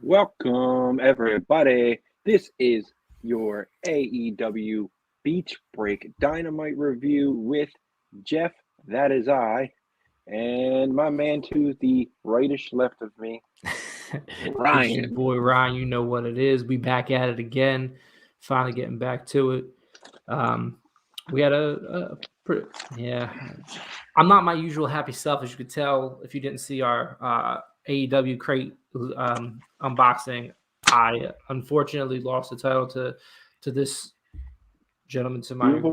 Welcome, everybody. This is your AEW Beach Break Dynamite review with Jeff, that is I, and my man to the rightish left of me, It's your boy Ryan. You know what it is. We back at it again. Finally getting back to it. We had I'm not my usual happy self, as you could tell if you didn't see our AEW crate unboxing. I unfortunately lost the title to this gentleman to my right /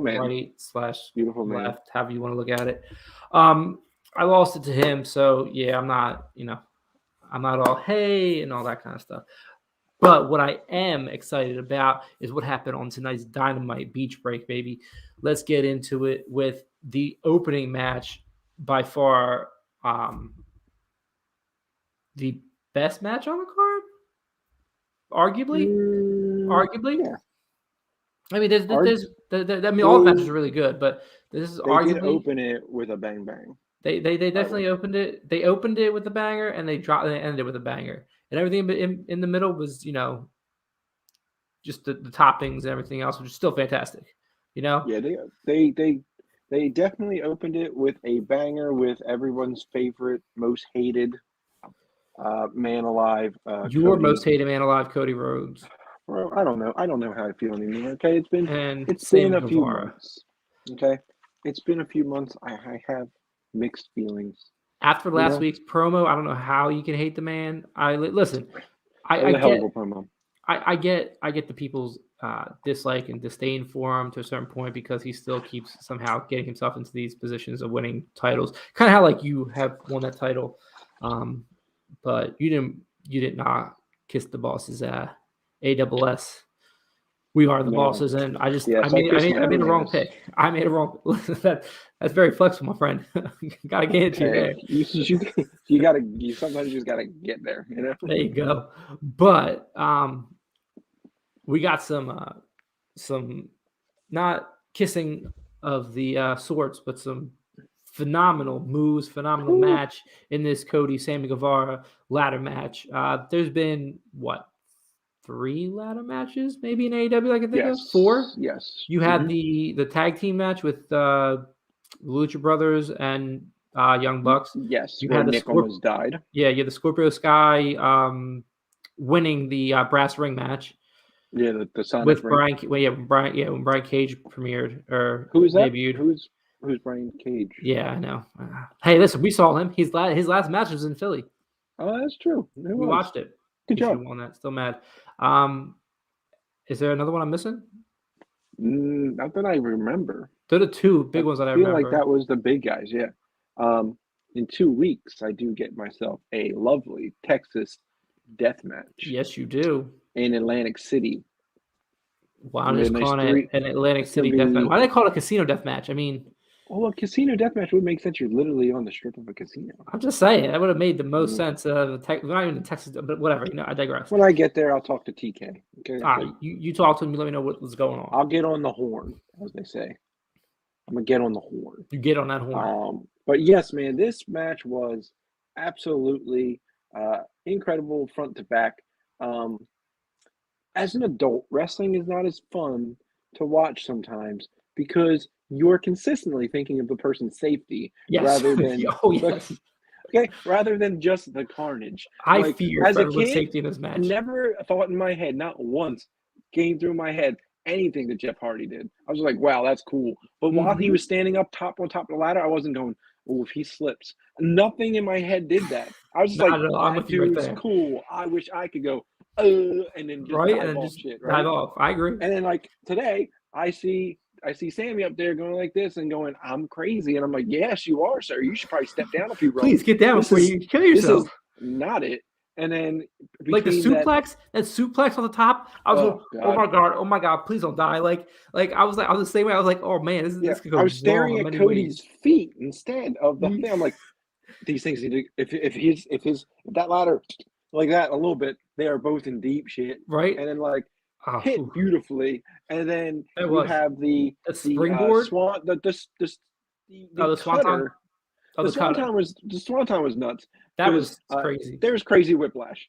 beautiful left, however you want to look at it. I lost it to him, so yeah, I'm not all hey and all that kind of stuff. But what I am excited about is what happened on tonight's Dynamite Beach Break, baby. Let's get into it with the opening match, by far the best match on the card, arguably. Yeah. I mean, all the matches are really good, but this is arguably. They did open it with a bang bang. They definitely opened it. They opened it with a banger, and they ended it with a banger, and everything in the middle was, just the toppings and everything else, which is still fantastic. Yeah, they definitely opened it with a banger with everyone's favorite, most hated man alive. Your most hated man alive, Cody Rhodes. Well, I don't know how I feel anymore. Okay, it's been a few months. Okay, it's been a few months. I have mixed feelings. After last week's promo, I don't know how you can hate the man. I get the people's dislike and disdain for him to a certain point, because he still keeps somehow getting himself into these positions of winning titles. Kind of how like you have won that title, but you did not kiss the boss's AWS. We are the bosses, and I made a wrong pick. I made a wrong. That's very flexible, my friend. Gotta get into there. You sometimes just gotta get there. There you go. But we got some not kissing of the sorts, but some phenomenal moves, phenomenal match in this Cody Sammy Guevara ladder match. There's been 3 ladder matches maybe in AEW I can think of? 4? Yes. You had the tag team match with Lucha Brothers and Young Bucks. Yes. You had Nick almost died. Yeah, you had the Scorpio Sky winning the brass ring match. Yeah, the Sonic with ring. when Brian Cage premiered or who is that? Debuted. Who's Brian Cage? Yeah, I know. Hey, listen, we saw him. His last match was in Philly. Oh, that's true. We watched it. Good job. Won that. Still mad. Is there another one I'm missing? Not that I remember. They're the 2 big ones that I remember. I feel like that was the big guys, yeah. In 2 weeks, I do get myself a lovely Texas death match. Yes, you do. In Atlantic City. Wow, I'm just calling it an Atlantic City death match. Why do they call it a casino death match? I mean... Well, a casino death match would make sense. You're literally on the strip of a casino. I'm just saying. That would have made the most sense. Not even in Texas, but whatever. I digress. When I get there, I'll talk to TK. Okay. All right. You talk to him. You let me know what's going on. I'll get on the horn, as they say. I'm going to get on the horn. You get on that horn. But yes, man, this match was absolutely incredible front to back. As an adult, wrestling is not as fun to watch sometimes because you're consistently thinking of the person's safety rather than rather than just the carnage. I fear as a kid, safety in this match. Never thought in my head, not once came through my head anything that Jeff Hardy did. I was like, wow, that's cool. But while he was standing up top on top of the ladder, I wasn't going, oh, if he slips. Nothing in my head did that. I was just that dude's cool. I wish I could go, and then just dive off. I agree. And then today, I see Sammy up there going like this and going, I'm crazy. And I'm like, yes, you are, sir. You should probably step down a few rows. Please get down before you kill yourself. This is not it. And then the suplex, that suplex on the top, I was oh my god, please don't die. I was the same way. I was like, oh man, this could go. I was staring at Cody's feet instead of the thing. I'm like, these things if that ladder like that a little bit, they are both in deep shit. Right. And then hit beautifully. And then you have the springboard the swanton. The swanton was nuts. That was crazy. There was crazy whiplash.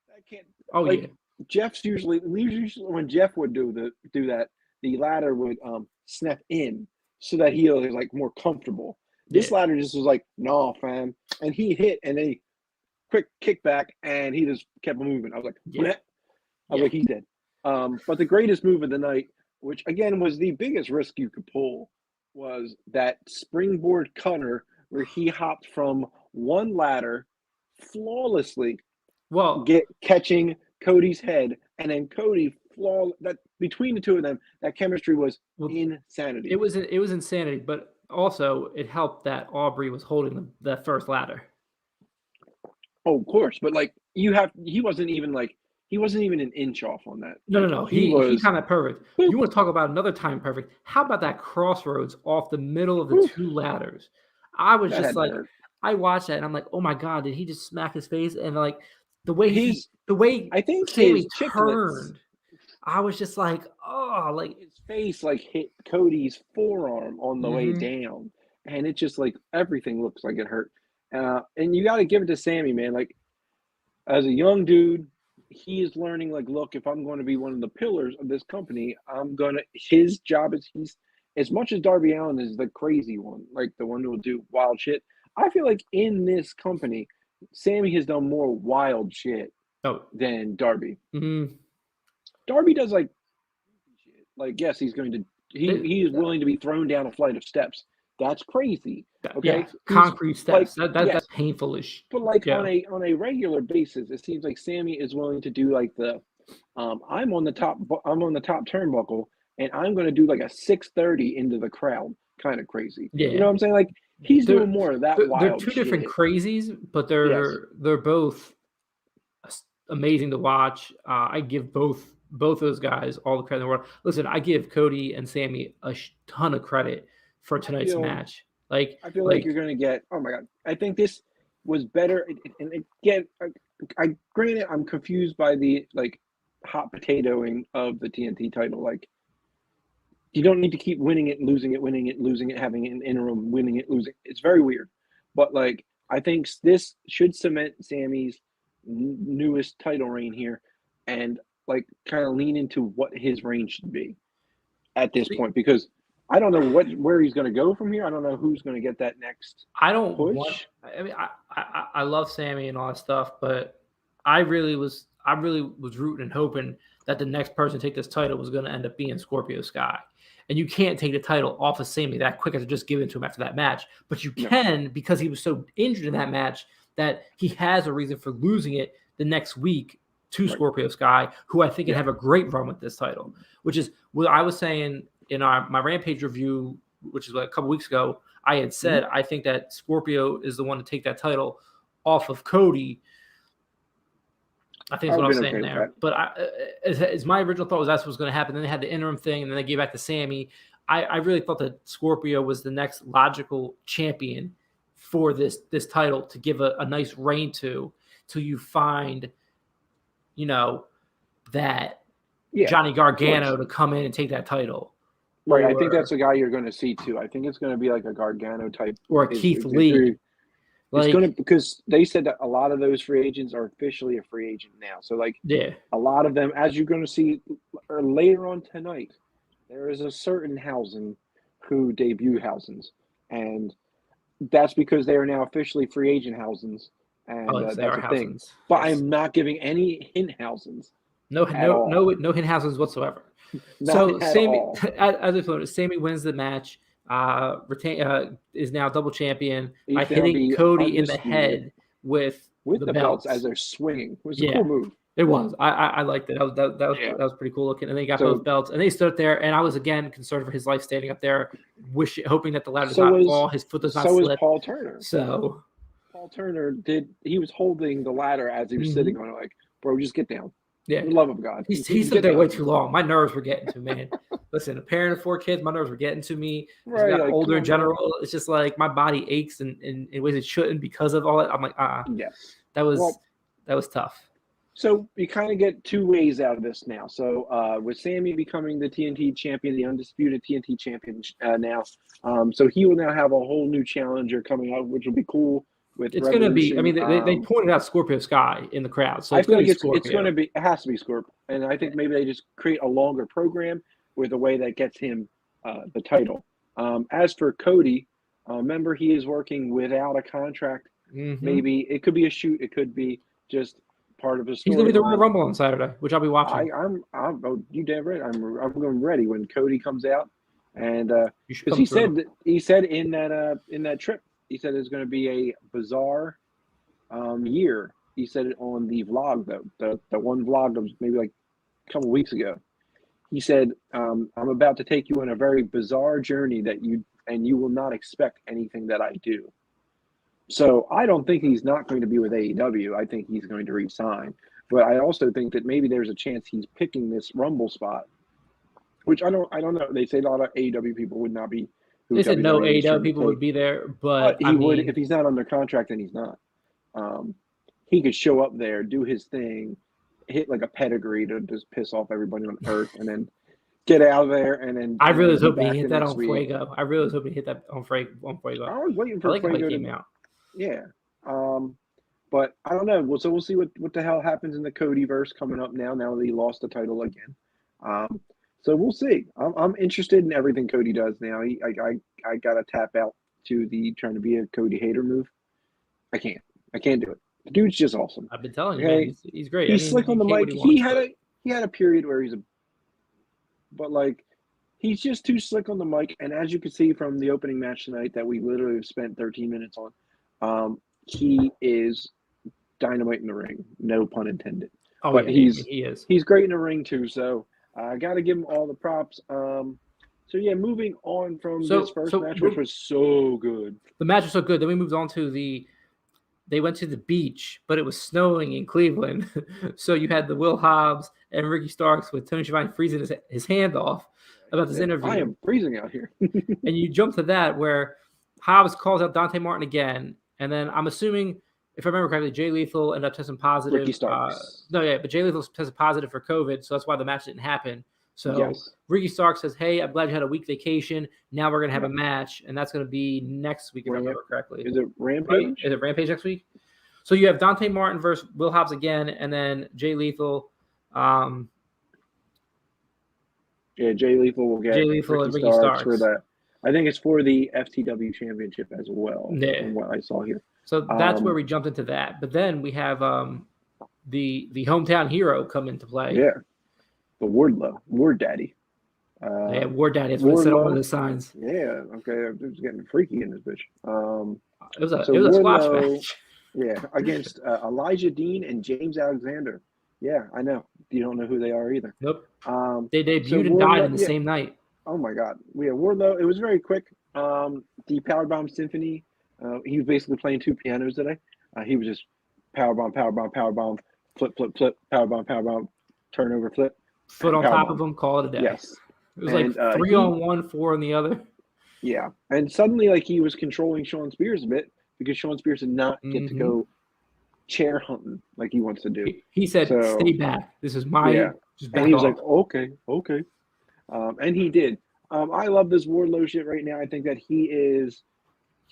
That can't. Oh like, yeah. Jeff's usually when Jeff would do that, the ladder would snap in so that he was like more comfortable. This Yeah. ladder just was like, no, fam, and he hit and then quick kickback and he just kept moving. I was like, Yeah. I was like, he's dead. But the greatest move of the night, which again was the biggest risk you could pull, was that springboard cutter where he hopped from one ladder flawlessly, Well, catching Cody's head, and then Cody that between the two of them, that chemistry was insanity. it was insanity, but also it helped that Aubrey was holding the first ladder. Oh, of course, but like he wasn't even an inch off on that. No. He timed it perfect. You want to talk about another time perfect? How about that crossroads off the middle of the two ladders? I was just like, I watched that and I'm like, oh my god, did he just smack his face? And like the way I think Sammy his turned, I was just like, oh, like his face like hit Cody's forearm on the way down, and it just like everything looks like it hurt. And you got to give it to Sammy, man. Like as a young dude, he is learning. Like, look, if I'm going to be one of the pillars of this company, his job is he's as much as Darby Allin is the crazy one, like the one who will do wild shit. I feel like in this company, Sammy has done more wild shit than Darby. Darby does like shit. Like, yes, he's going to he is willing to be thrown down a flight of steps. That's crazy. Okay, yeah, concrete steps. Like, that's painful-ish. But like on a regular basis, it seems like Sammy is willing to do like the I'm on the top turnbuckle and I'm going to do like a 630 into the crowd, kind of crazy. Yeah, you know what I'm saying? Like he's doing more of that. They're two different crazies, but they're both amazing to watch. I give both those guys all the credit in the world. Listen, I give Cody and Sammy a ton of credit for tonight's match. Like I feel like you're going to get. Oh my god! I think this was better. And again, granted, I'm confused by the like hot potatoing of the TNT title. Like you don't need to keep winning it, losing it, winning it, losing it, having an interim, winning it, losing. It's very weird. But like I think this should cement Sammy's newest title reign here, and like kind of lean into what his reign should be at this point, because I don't know where he's going to go from here. I don't know who's going to get that next. I don't push. I mean, I love Sammy and all that stuff, but I really was rooting and hoping that the next person to take this title was going to end up being Scorpio Sky. And you can't take the title off of Sammy that quick as to just give it to him after that match. But you can, because he was so injured in that match that he has a reason for losing it the next week to Scorpio Sky, who I think can have a great run with this title, which is what I was saying in my Rampage review, which is like a couple weeks ago. I had said I think that Scorpio is the one to take that title off of Cody. I think that's what I was saying there. But as my original thought was that's what was going to happen. Then they had the interim thing, and then they gave back to Sammy. I really thought that Scorpio was the next logical champion for this title to give a nice reign to, till you find, that Johnny Gargano to come in and take that title. Right, I think that's the guy you're going to see too. I think it's going to be like a Gargano type, or a Keith Lee. It's going to, because they said that a lot of those free agents are officially a free agent now. So like, a lot of them, as you're going to see later on tonight, there is a certain Hausen who debuted Hausens, and that's because they are now officially free agent Hausens, and that's a thing. But I'm not giving any hint Hausens. No hint Hausens whatsoever. So Sammy, Sammy wins the match. Is now double champion by hitting Cody in the head with the belts as they're swinging. It was a cool move. It was. I liked it. That was pretty cool looking. And they got both belts, and they stood there. And I was again concerned for his life, standing up there, hoping that the ladder does not fall, his foot does not slip. So was Paul Turner. So Paul Turner he was holding the ladder as he was sitting on it, like, bro, just get down. Yeah, for the love of God. He stood there way too long. My nerves were getting to me, man. Listen, a parent of 4 kids, my nerves were getting to me. As I got older in general, it's just like my body aches in ways it shouldn't because of all that. I'm like, Yes. That was tough. So you kind of get 2 ways out of this now. So with Sammy becoming the TNT champion, the undisputed TNT champion now, so he will now have a whole new challenger coming out, which will be cool with It's going to be. I mean, Revolution. they pointed out Scorpio Sky in the crowd, so I it's feel going to like be it's going to Scorpio. be. It has to be Scorpio, and I think maybe they just create a longer program with a way that gets him the title. As for Cody, remember he is working without a contract. Maybe it could be a shoot. It could be just part of a story. He's going to be the Royal Rumble on Saturday, which I'll be watching. I'm oh, you damn right. I'm going ready when Cody comes out, and because he said in that trip, he said it's going to be a bizarre year. He said it on the vlog, the one vlog that was maybe like a couple weeks ago. He said, I'm about to take you on a very bizarre journey that you will not expect anything that I do. So I don't think he's not going to be with AEW. I think he's going to re-sign. But I also think that maybe there's a chance he's picking this Rumble spot, which I don't know. They say a lot of AEW people would not be. They said no AEW people would be there, but he would if he's not under contract. Then he's not. He could show up there, do his thing, hit like a pedigree to just piss off everybody on earth, and then get out of there. And then I really was hoping he hit that on Fuego. I really was hoping he hit that on Fuego. I was waiting for Fuego to come out. Yeah. But I don't know. So we'll see what the hell happens in the Cody verse coming up now that he lost the title again. So we'll see. I'm interested in everything Cody does now. I gotta tap out to the trying to be a Cody hater move. I can't do it. The dude's just awesome. I've been telling you, man, he's great. He's slick on the mic. He had a period where but like he's just too slick on the mic. And as you can see from the opening match tonight that we literally have spent 13 minutes on, he is dynamite in the ring. No pun intended. Oh, but yeah, he is. He's great in the ring too. So I got to give him all the props. So yeah, moving on from this first match, which was so good. The match was so good. Then we moved on to they went to the beach, but it was snowing in Cleveland. So you had the Will Hobbs and Ricky Starks with Tony Schiavone freezing his hand off about this interview. I am freezing out here. And you jump to that where Hobbs calls out Dante Martin again. And then I'm assuming, if I remember correctly, Jay Lethal ended up testing positive. Ricky Starks. But Jay Lethal tested positive for COVID, so that's why the match didn't happen. So Ricky Starks says, hey, I'm glad you had a week vacation. Now we're going to have a match, and that's going to be next week, if I remember correctly. Is it Rampage? Right? Is it Rampage next week? So you have Dante Martin versus Will Hobbs again, and then Jay Lethal. Jay Lethal will get Ricky Starks for that. I think it's for the FTW Championship as well, from what I saw here. So that's where we jumped into that. But then we have the hometown hero come into play. Yeah. The Ward Daddy. Ward Daddy. That's what it said on one of the signs. Yeah. Okay. I'm just getting freaky in this bitch. It was a squash match. Yeah, against Elijah Dean and James Alexander. Yeah, I know. You don't know who they are either. Nope. They debuted and died in the same night. Oh my God. We had Wardlow. It was very quick. The Powerbomb Symphony. He was basically playing two pianos today. He was just powerbomb, flip, powerbomb, turnover, flip. Foot on top of him, call it a day. Yes. It was like 3 on one, 4 on the other. Yeah. And suddenly, like, he was controlling Shawn Spears a bit because Shawn Spears did not get to go chair hunting like he wants to do. He said, stay back. This is my just back and he was off. like, okay. And he did. I love this Wardlow shit right now. I think that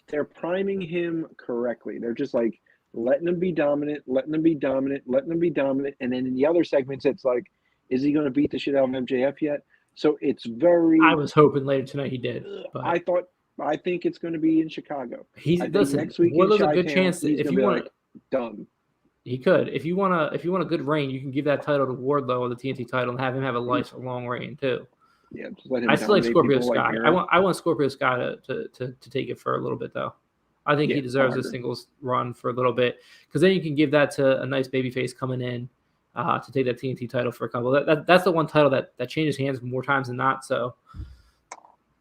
they're priming him correctly. They're just like letting him be dominant. And then in the other segments, it's like, is he going to beat the shit out of MJF yet? So it's very. I was hoping later tonight he did. But I think it's going to be in Chicago. Next week. Wardlow's a good chance that if you want done. He could. If you want a good reign, you can give that title to Wardlow or the TNT title and have him have a long reign too. Yeah, just let him. I still like Scorpio Sky. I want Scorpio Sky to take it for a little bit though. I think he deserves a singles run for a little bit because then you can give that to a nice babyface coming in to take that TNT title for a couple. That's the one title that changes hands more times than not. So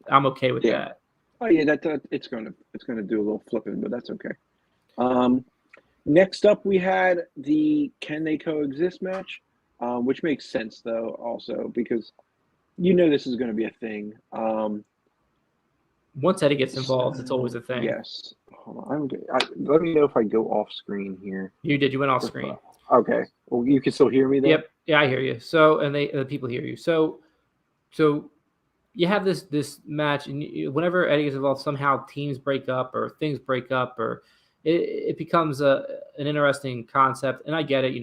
I'm okay with that. Oh yeah, it's gonna do a little flipping, but that's okay. Next up, we had the Can They Coexist match, which makes sense though also because this is going to be a thing. Once Eddie gets involved, it's always a thing. Yes. Hold on. Let me know if I go off screen here. You did. You went off screen. Okay. Well, you can still hear me there? Yep. Yeah, I hear you. So, and the people hear you. So you have this match, and whenever Eddie gets involved, somehow teams break up or things break up or it becomes an interesting concept. And I get it.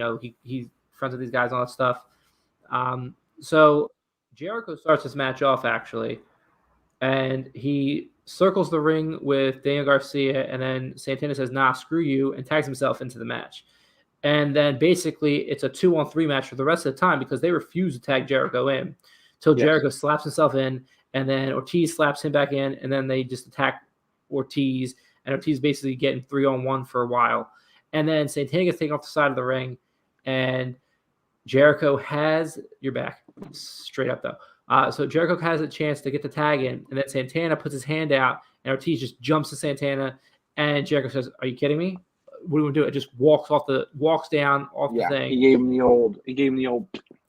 He's friends with these guys and all that stuff. So Jericho starts this match off actually, and he circles the ring with Daniel Garcia, and then Santana says, "Nah, screw you," and tags himself into the match. And then basically it's a 2-on-3 match for the rest of the time because they refuse to tag Jericho in till Jericho slaps himself in, and then Ortiz slaps him back in, and then they just attack Ortiz, and Ortiz basically getting 3-on-1 for a while. And then Santana gets taken off the side of the ring, and Jericho has your back straight up though. So Jericho has a chance to get the tag in, and then Santana puts his hand out, and Ortiz just jumps to Santana, and Jericho says, "Are you kidding me? What do we do?" It just walks down off the thing. He gave him the old.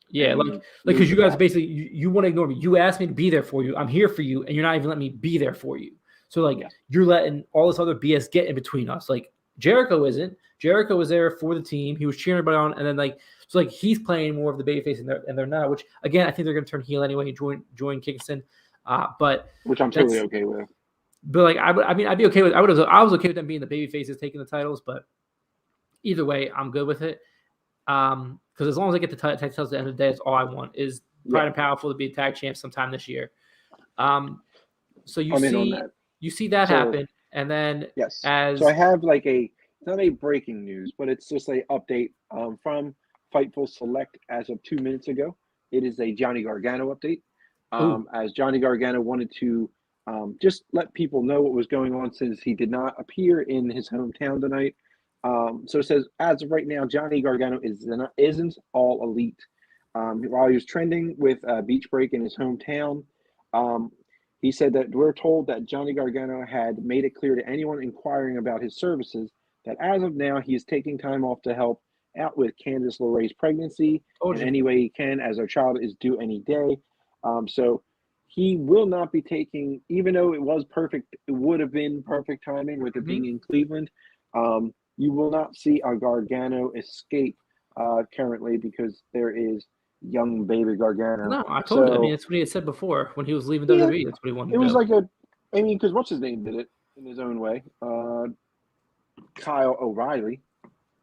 Yeah, like because you guys basically you want to ignore me. You asked me to be there for you. I'm here for you, and you're not even letting me be there for you. So you're letting all this other BS get in between us. Like Jericho isn't. Jericho was there for the team. He was cheering everybody on, and then he's playing more of the babyface, and they're not. Which again, I think they're going to turn heel anyway and join Kingston. But which I'm totally okay with. But I'd be okay with. I was okay with them being the babyfaces taking the titles, but either way, I'm good with it. Because as long as I get the tag titles at the end of the day, that's all I want is Pride and Powerful to be tag champs sometime this year. So you see that happen, and then so I have it's not a breaking news, but it's just a update from Fightful Select as of 2 minutes ago. It is a Johnny Gargano update. As Johnny Gargano wanted to just let people know what was going on since he did not appear in his hometown tonight. So it says, as of right now, Johnny Gargano isn't all elite. While he was trending with Beach Break in his hometown, he said that we're told that Johnny Gargano had made it clear to anyone inquiring about his services that as of now, he is taking time off to help out with Candice LeRae's pregnancy in any way he can, as our child is due any day. So he will not be taking, even though it was perfect, it would have been perfect timing with it being in Cleveland. You will not see a Gargano escape currently because there is young baby Gargano. No, I told you. I mean, that's what he had said before when he was leaving WWE. That's what he wanted to do. It was because what's his name did it in his own way. Kyle O'Reilly.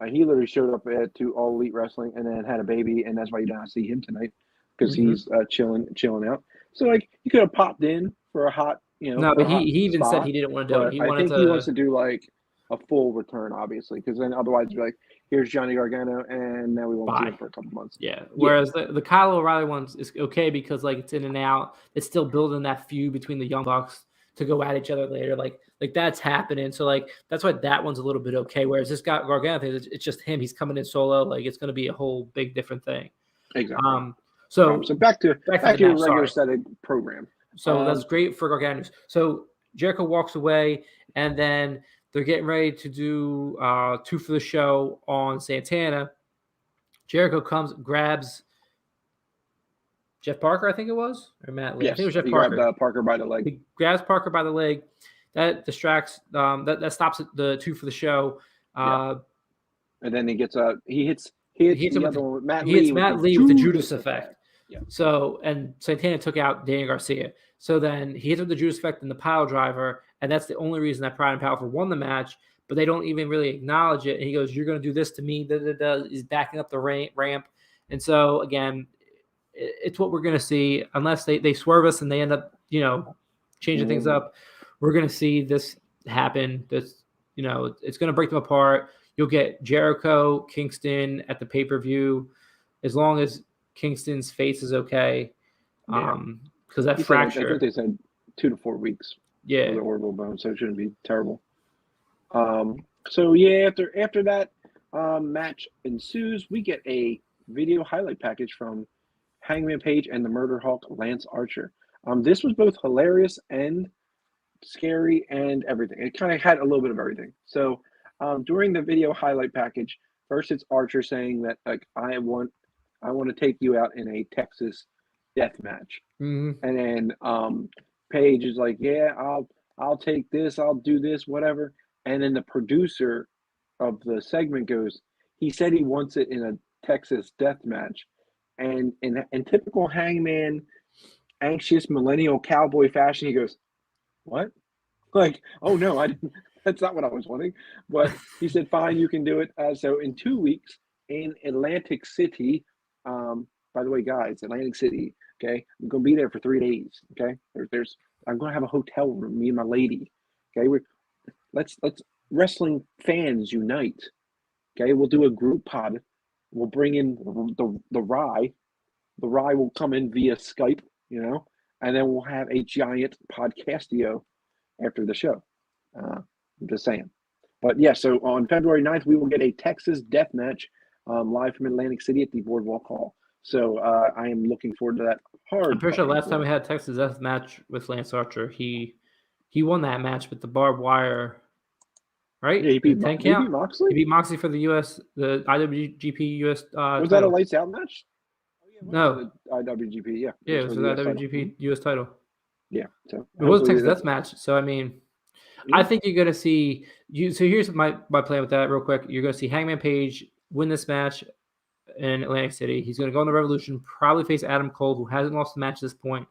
He literally showed up to All Elite Wrestling and then had a baby, and that's why you don't see him tonight because he's chilling out. So he could have popped in for a hot, No, but he even said he didn't want to do it. He wants to do a full return, obviously, because then otherwise you're like, here's Johnny Gargano, and now we won't see him for a couple months. Yeah. Whereas the Kyle O'Reilly one is okay because it's in and out. It's still building that feud between the Young Bucks to go at each other later. Like that's happening. So that's why that one's a little bit okay. Whereas this guy Gargano, it's just him. He's coming in solo. It's going to be a whole big different thing. Exactly. So back to your regular static program. So that's great for Gargano. So Jericho walks away, and then they're getting ready to do 2 for the show on Santana. Jericho comes, grabs Jeff Parker, I think it was, or Matt Lee. Yes, I think it was Jeff Parker. Grabbed Parker by the leg. He grabs Parker by the leg. That distracts. That stops the 2 for the show. And then he hits Matt Lee with the Judas effect. Yeah. So and Santana took out Daniel Garcia. So then he hits with the Judas effect and the pile driver, and that's the only reason that Pride and Powerful won the match. But they don't even really acknowledge it. And he goes, "You're going to do this to me." He's backing up the ramp, and so again, it's what we're going to see unless they swerve us and they end up changing things up. We're going to see this happen. This it's going to break them apart. You'll get Jericho, Kingston at the pay-per-view, as long as Kingston's face is okay. Because that fracture. I think they said 2 to 4 weeks. Yeah. For the orbital bone, so it shouldn't be terrible. So yeah, after that match ensues, we get a video highlight package from Hangman Page and the Murder Hawk Lance Archer. This was both hilarious and scary and everything. It kind of had a little bit of everything. So during the video highlight package, first it's Archer saying that I want to take you out in a Texas death match. And then Page is like, yeah, I'll take this, I'll do this, whatever. And then the producer of the segment goes, he said he wants it in a Texas death match. And in typical Hangman, anxious millennial cowboy fashion, he goes, what? Oh no, I didn't. That's not what I was wanting. But he said, fine, you can do it. So in 2 weeks in Atlantic City, by the way, guys, Atlantic City, okay, I'm going to be there for 3 days, okay? I'm going to have a hotel room, me and my lady, okay? Let's wrestling fans unite, okay? We'll do a group pod. We'll bring in the Rye. The Rye will come in via Skype, and then we'll have a giant podcastio after the show. I'm just saying. But yeah, so on February 9th, we will get a Texas death match live from Atlantic City at the Boardwalk Hall. So I am looking forward to that hard. I'm pretty sure last time we had a Texas death match with Lance Archer, he won that match with the barbed wire, right? Yeah, he beat Moxley? He beat Moxley for the IWGP US Was title. that a lights out match? No. The IWGP, yeah. Yeah, it was the IWGP US title. Yeah. So it was a Texas death match. So, I mean, I think you're going to see – so here's my plan with that real quick. You're going to see Hangman Page win this match in Atlantic City. He's going to go on the Revolution, probably face Adam Cole, who hasn't lost a match at this point.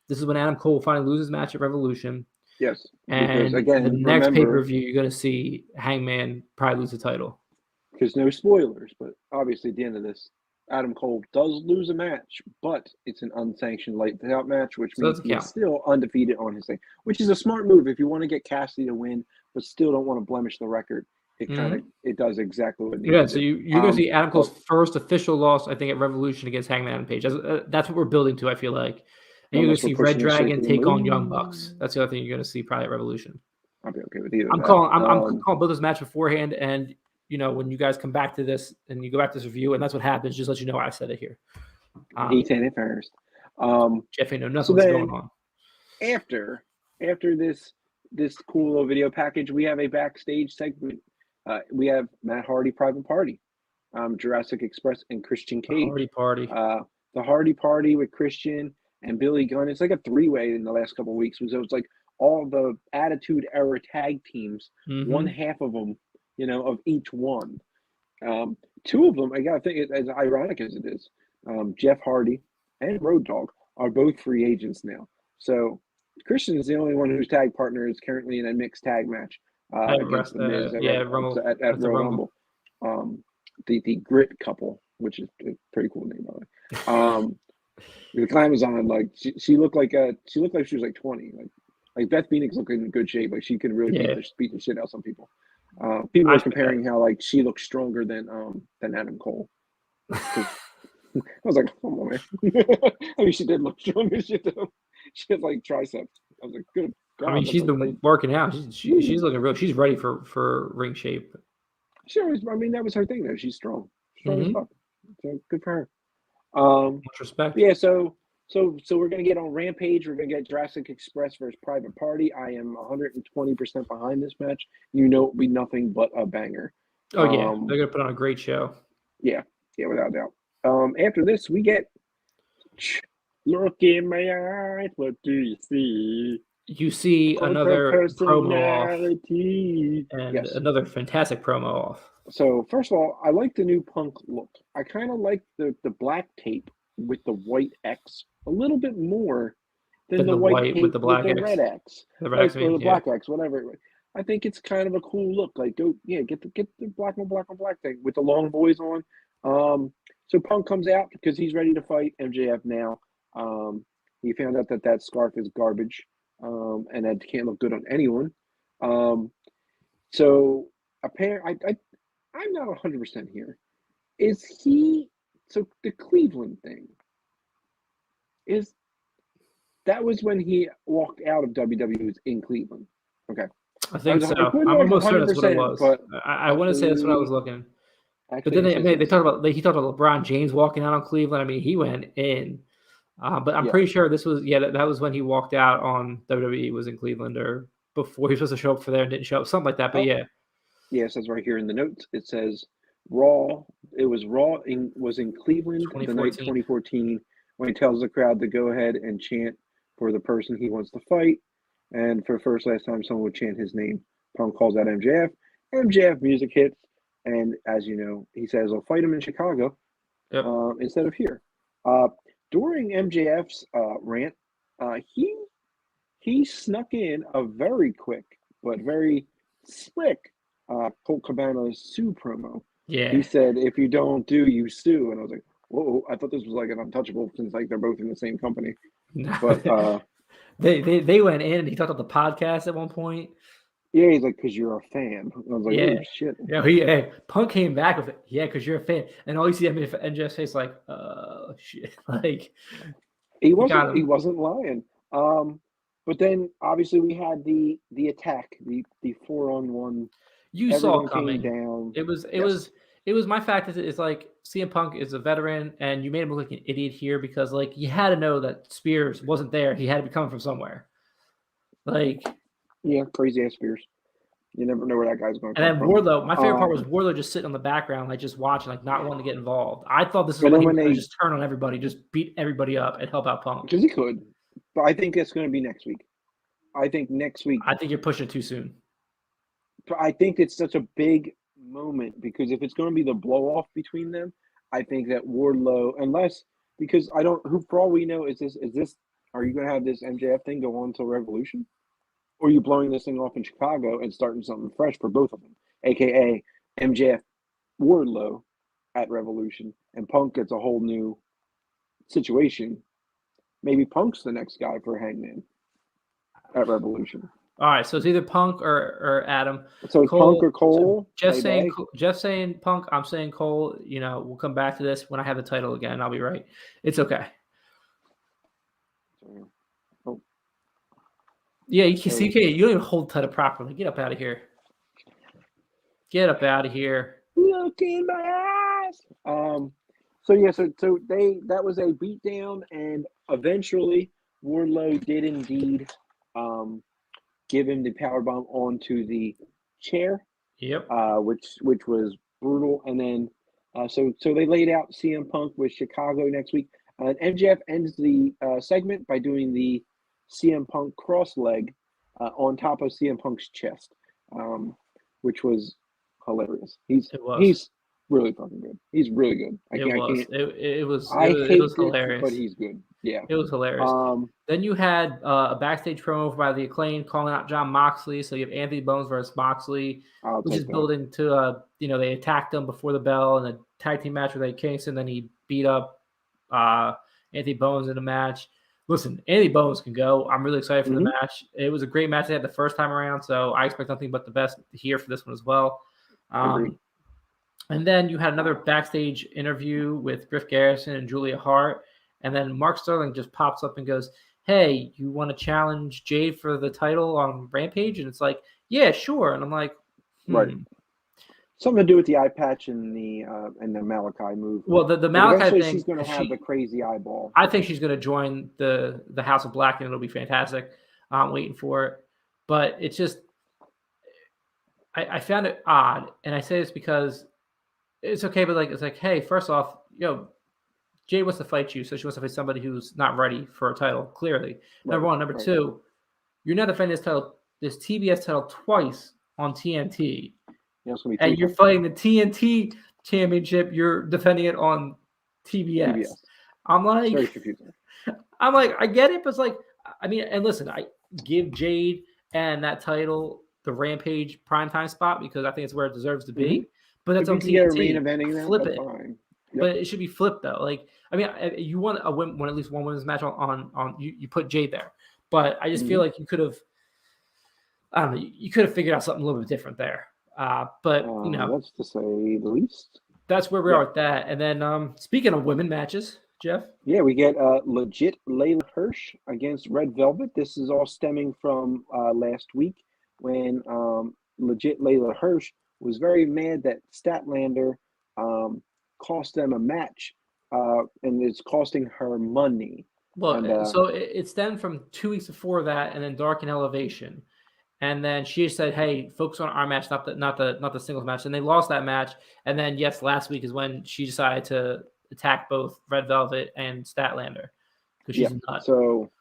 This is when Adam Cole will finally lose his match at Revolution. Yes. And again, the next pay-per-view, you're going to see Hangman probably lose the title. Because no spoilers, but obviously at the end of this, Adam Cole does lose a match, but it's an unsanctioned lights-out match, which means he's still undefeated on his thing, which is a smart move if you want to get Cassidy to win, but still don't want to blemish the record. It does exactly what it needs to do. So you're going to see Adam Cole's first official loss, I think, at Revolution against Hangman Page. That's what we're building to, I feel like. And you're going to see Red Dragon take on Young Bucks. That's the other thing you're going to see probably at Revolution. I'll be okay with either. I'm calling both this match beforehand, and when you guys come back to this and you go back to this review, and that's what happens, just let you know I said it here. He said it first. Jeff ain't know nothing's going on. After this cool little video package, we have a backstage segment. We have Matt Hardy Private Party, Jurassic Express, and Christian Cage. The Hardy Party with Christian and Billy Gunn. It's like a three-way in the last couple of weeks. So it's like all the Attitude Era tag teams, one half of them, of each one. Two of them, I gotta think, as ironic as it is, Jeff Hardy and Road Dogg are both free agents now. So Christian is the only one whose tag partner is currently in a mixed tag match against the Miz at Royal Rumble. The Grit couple, which is a pretty cool name, by the way. The Glamazon, like she looked like she was like 20. Like Beth Phoenix looked in good shape. Like she could really beat the shit out of some people. People were comparing how like she looks stronger than Adam Cole. I was like, come on, man. I mean, she did look stronger. She had like triceps. I was like, good God. I mean, she's been working out. She's looking real. She's ready for ring shape. That was her thing though. She's strong as fuck. So good for her. Much respect. Yeah. So we're gonna get on Rampage. We're gonna get Jurassic Express versus Private Party. I am 120% behind this match. It'll be nothing but a banger. Oh yeah, they're gonna put on a great show. Yeah, without a doubt. After this, we get look in my eyes. What do you see? You see another promo off, and another fantastic promo off. So first of all, I like the new Punk look. I kind of like the black tape with the white X a little bit more than the white tape with the black with the X. red X, the red X, or the black X, whatever. I think it's kind of a cool look. Like, get the black on black thing with the long boys on. So Punk comes out because he's ready to fight MJF now. He found out that scarf is garbage, and that can't look good on anyone. So apparently, I'm not 100% here. Is he? So the Cleveland thing that was when he walked out of WWE was in Cleveland. Okay. I think so. I'm almost certain that's what it was. But I want to say that's what I was looking. But then he talked about LeBron James walking out on Cleveland. I mean, he went in. But I'm pretty sure this was that was when he walked out on WWE was in Cleveland, or before he was supposed to show up for there and didn't show up, something like that. But yeah, it says right here in the notes. It says Raw. It was Raw was in Cleveland the night 2014 when he tells the crowd to go ahead and chant for the person he wants to fight. And for the last time someone would chant his name. Punk calls out MJF. MJF music hits. And as you know, he says, I'll fight him in Chicago instead of here. During MJF's rant, he snuck in a very quick but very slick Colt Cabana's sue promo. Yeah. He said, "If you don't do, you sue." And I was like, "Whoa!" I thought this was like an Untouchable since like they're both in the same company. But they went in and he talked about the podcast at one point. yeah, he's like, "Cause you're a fan." And I was like, Yeah. "Oh shit!" Yeah, Punk came back with it. Yeah, because you're a fan, and all you see MJF's face like, shit, like he wasn't lying. But then obviously we had the attack, the 4-on-1. You Everyone saw coming. came down. It was my fact is like CM Punk is a veteran, and you made him look like an idiot here because like you had to know that Spears wasn't there. He had to be coming from somewhere. Like Crazy ass Spears. You never know where that guy's going to and come then from. Wardlow, my favorite part was Wardlow just sitting on the background, like just watching, like not wanting to get involved. I thought this was when he was going to just turn on everybody, just beat everybody up and help out Punk. Because he could. But I think it's going to be next week. I think next week. I think you're pushing it too soon. I think it's such a big moment because if it's going to be the blow off between them, I think that Wardlow, because I don't, who for all we know, are you going to have this MJF thing go on until Revolution? Or are you blowing this thing off in Chicago and starting something fresh for both of them? AKA MJF Wardlow at Revolution, and Punk gets a whole new situation. Maybe Punk's the next guy for Hangman at Revolution. All right, so it's either Punk or Adam. So it's Punk or Cole. So Jeff's saying Punk. I'm saying Cole. You know, we'll come back to this when I have the title again. I'll be right. It's okay. Oh. Yeah, you don't even hold the title properly. Get up out of here. Get up out of here. Look in my eyes. So that was a beatdown, and eventually Wardlow did indeed give him the powerbomb onto the chair. Yep. Which was brutal, and then so they laid out CM Punk with Chicago next week. And MJF ends the segment by doing the CM Punk cross leg on top of CM Punk's chest, which was hilarious. He's really fucking good. He's really good. It was hilarious. But he's good. Yeah. It was hilarious. Then you had a backstage promo by the Acclaimed calling out Jon Moxley. So you have Anthony Bones versus Moxley, which is building to they attacked him before the bell in a tag team match with Eddie Kingston. Then he beat up Anthony Bones in a match. Listen, Anthony Bones can go. I'm really excited for the match. It was a great match they had the first time around, so I expect nothing but the best here for this one as well. And then you had another backstage interview with Griff Garrison and Julia Hart. And then Mark Sterling just pops up and goes, "Hey, you want to challenge Jade for the title on Rampage?" And it's like, "Yeah, sure." And I'm like, Right. Something to do with the eye patch and the Malachi move. Well, the Malachi thing. She's going to have the crazy eyeball. I think she's going to join the House of Black, and it'll be fantastic. I'm waiting for it. But it's just, I found it odd, and I say this because it's okay, but it's like, hey, first off, Jade wants to fight you, so she wants to fight somebody who's not ready for a title, clearly. Number one. Number two, you're now defending this TBS title twice on TNT. And you're fighting the TNT championship, you're defending it on TBS. I'm like, very confusing. I'm like, I get it, but it's like, I mean, and listen, I give Jade and that title the Rampage primetime spot because I think it's where it deserves to be. But that's on TNT. Flip it. Fine. Yep. But it should be flipped though. Like, I mean, you want at least one women's match on you put Jade there. But I just feel like you could have, I don't know, you could have figured out something a little bit different there. But that's to say the least. That's where we are with that. And then speaking of women matches, Jeff. Yeah, we get legit Layla Hirsch against Red Velvet. This is all stemming from last week when legit Layla Hirsch was very mad that Statlander cost them a match and it's costing her money. Well, so it stemmed from 2 weeks before that, and then Dark and Elevation. And then she said, "Hey, focus on our match, not the singles match." And they lost that match. And then yes, last week is when she decided to attack both Red Velvet and Statlander because she's nuts. So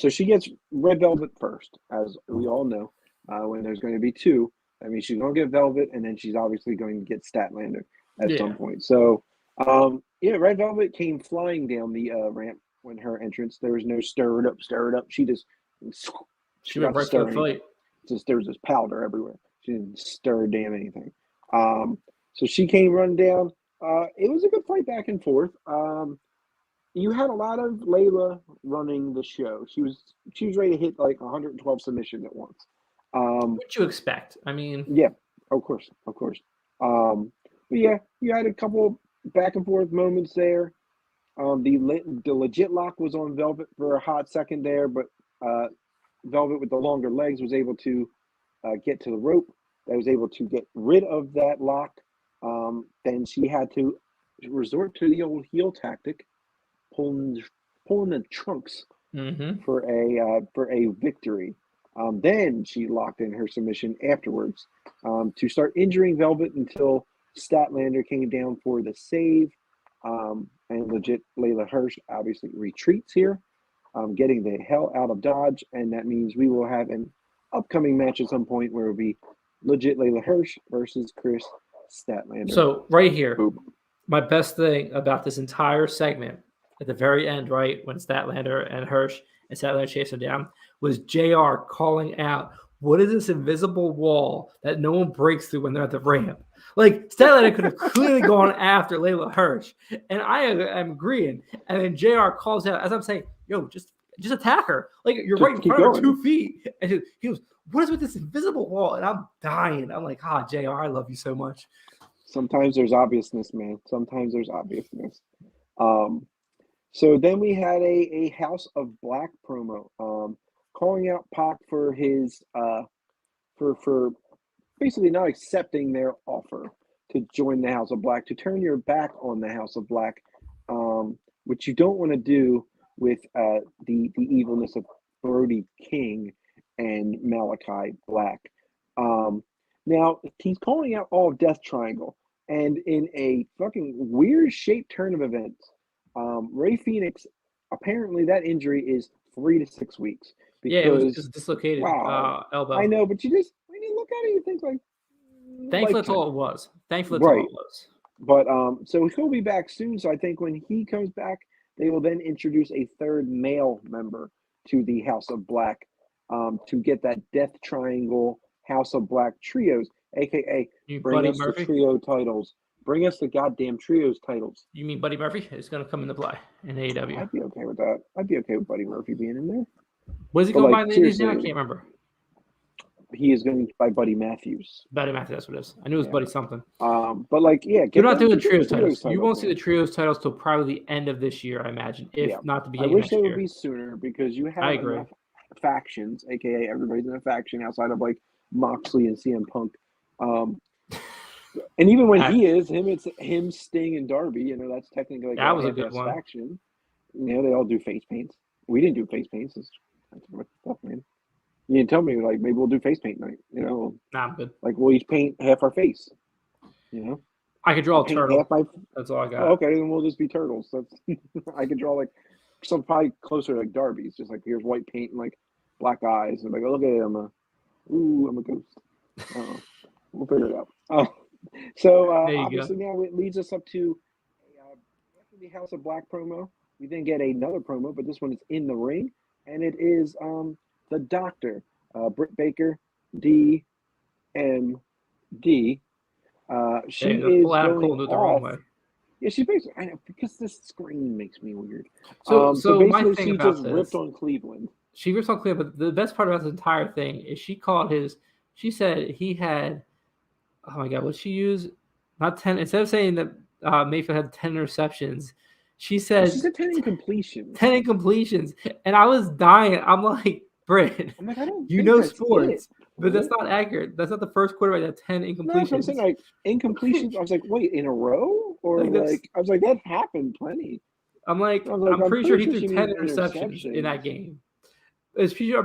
she gets Red Velvet first, as we all know. When there's going to be two, I mean, she's going to get Velvet, and then she's obviously going to get Statlander at some point. So Red Velvet came flying down the ramp when her entrance. There was no stir it up. She just went right for the fight. Just there was this powder everywhere. She didn't stir damn anything. So she came running down. It was a good fight back and forth. You had a lot of Layla running the show. She was ready to hit like 112 submissions at once. What you expect? I mean, yeah, of course. But yeah, you had a couple back and forth moments there. The legit lock was on Velvet for a hot second there, but Velvet with the longer legs was able to get to the rope. That was able to get rid of that lock. Then she had to resort to the old heel tactic, pulling the trunks for a victory. Then she locked in her submission afterwards to start injuring Velvet until Statlander came down for the save. And legit Layla Hirsch obviously retreats here, getting the hell out of Dodge. And that means we will have an upcoming match at some point where it will be legit Layla Hirsch versus Chris Statlander. So right here, Boom. My best thing about this entire segment at the very end, right, when Statlander and Hirsch and Statlander chase him down, was JR calling out, what is this invisible wall that no one breaks through when they're at the ramp? Like, Statlander could have clearly gone after Layla Hirsch, and I am agreeing. And then JR calls out, as I'm saying, yo, just attack her. Like, you're right in front of her 2 feet. And he goes, what is with this invisible wall? And I'm dying. I'm like, JR, I love you so much. Sometimes there's obviousness, man. Sometimes there's obviousness. So then we had a House of Black promo, calling out Pac for his for basically not accepting their offer to join the House of Black, to turn your back on the House of Black, which you don't want to do with the evilness of Brody King and Malachi Black. Now he's calling out all of Death Triangle, and in a fucking weird shaped turn of events, Ray Phoenix, apparently that injury is 3 to 6 weeks. Because, yeah, it was just dislocated elbow. I know, but you just, when you look at it, you think like. Thankfully, that's all it was. Thankfully, that's all it was. But so he'll be back soon. So I think when he comes back, they will then introduce a third male member to the House of Black, to get that Death Triangle House of Black trios, aka bring us the trio titles. Bring us the goddamn trios titles. You mean Buddy Murphy is going to come into play in AEW? I'd be okay with that. I'd be okay with Buddy Murphy being in there. What is he going by in the Indies now? I can't remember. He is going by Buddy Matthews. Buddy Matthews, that's what it is. I knew it was Buddy something. But like, yeah. You're not doing the trios titles. You won't see the trios titles till probably the end of this year, I imagine, if not the beginning of next year. I wish they would be sooner, because you have enough factions, aka everybody's in a faction outside of like Moxley and CM Punk. And even when he is, it's him, Sting, and Darby. You know, that's technically like that was a good one. Faction. You know, they all do face paints. We didn't do face paints. That's what tough, man. You didn't tell me like maybe we'll do face paint night. You know, nah, I'm good. Like we'll each paint half our face. You know, I could draw a turtle. That's all I got. Oh, okay, then we'll just be turtles. That's I could draw like some probably closer to like Darby's. Just like here's white paint and like black eyes, and like, oh, look at it, I'm a ghost. We'll figure it out. So obviously now it leads us up to after the House of Black promo. We then get another promo, but this one is in the ring, and it is the Doctor, Britt Baker, DMD. She is going the wrong way. Yeah, she basically. I know, because this screen makes me weird. So basically, my thing she about just this, ripped on Cleveland. She ripped on Cleveland, but the best part about this entire thing is she called his. She said he had. Oh my God! What she used? Not 10. Instead of saying that Mayfield had 10 interceptions, she said 10 incompletions. 10 incompletions, and I was dying. I'm like, Britt, I'm like, I don't. You know sports, but that's not accurate. That's not the first quarterback that 10 incompletions. No, I'm saying like incompletions. I was like, wait, in a row, or like I was like, that happened plenty. I'm like, I'm pretty sure he threw 10 interceptions in that game. But she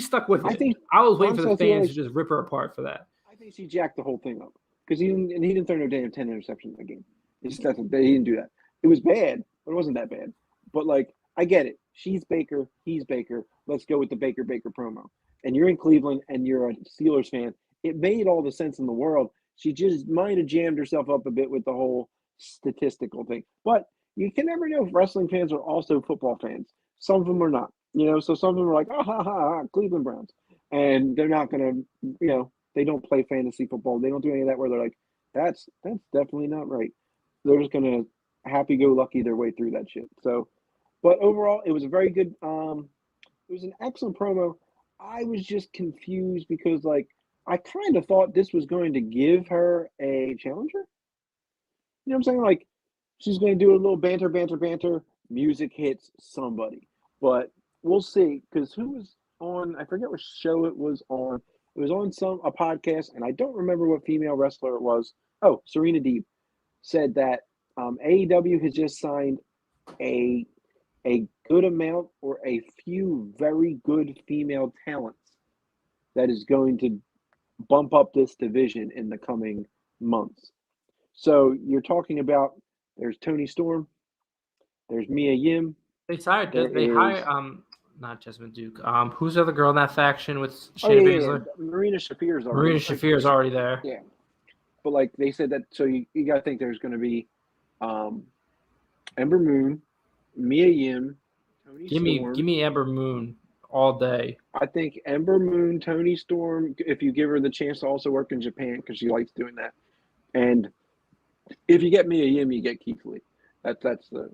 stuck with it. I was waiting for the fans to just rip her apart for that. I think she jacked the whole thing up because he didn't throw no damn 10 interceptions in that game. It's just he didn't do that. It was bad, but it wasn't that bad. But like, I get it. She's Baker, he's Baker. Let's go with the Baker promo. And you're in Cleveland and you're a Steelers fan. It made all the sense in the world. She just might have jammed herself up a bit with the whole statistical thing. But you can never know if wrestling fans are also football fans. Some of them are not. You know, so some of them are like, ha, Cleveland Browns. And they're not going to, They don't play fantasy football. They don't do any of that where they're like, that's definitely not right. They're just gonna happy-go-lucky their way through that shit. So, but overall, it was a very good. It was an excellent promo. I was just confused because like I kind of thought this was going to give her a challenger. You know what I'm saying? Like she's going to do a little banter. Music hits somebody, but we'll see. Because who was on? I forget what show it was on. It was on a podcast, and I don't remember what female wrestler it was. Oh, Serena Deeb said that AEW has just signed a good amount or a few very good female talents that is going to bump up this division in the coming months. So you're talking about there's Toni Storm, there's Mia Yim. They hired not Jessamine Duke. Who's the other girl in that faction with Shayna Baszler? Marina Shafir's already. Marina Shafir's already there. Yeah, but like they said that, so you got to think there's going to be Ember Moon, Mia Yim, Toni Storm. Give me Ember Moon all day. I think Ember Moon, Toni Storm, if you give her the chance to also work in Japan because she likes doing that, and if you get Mia Yim, you get Keith Lee. That's the.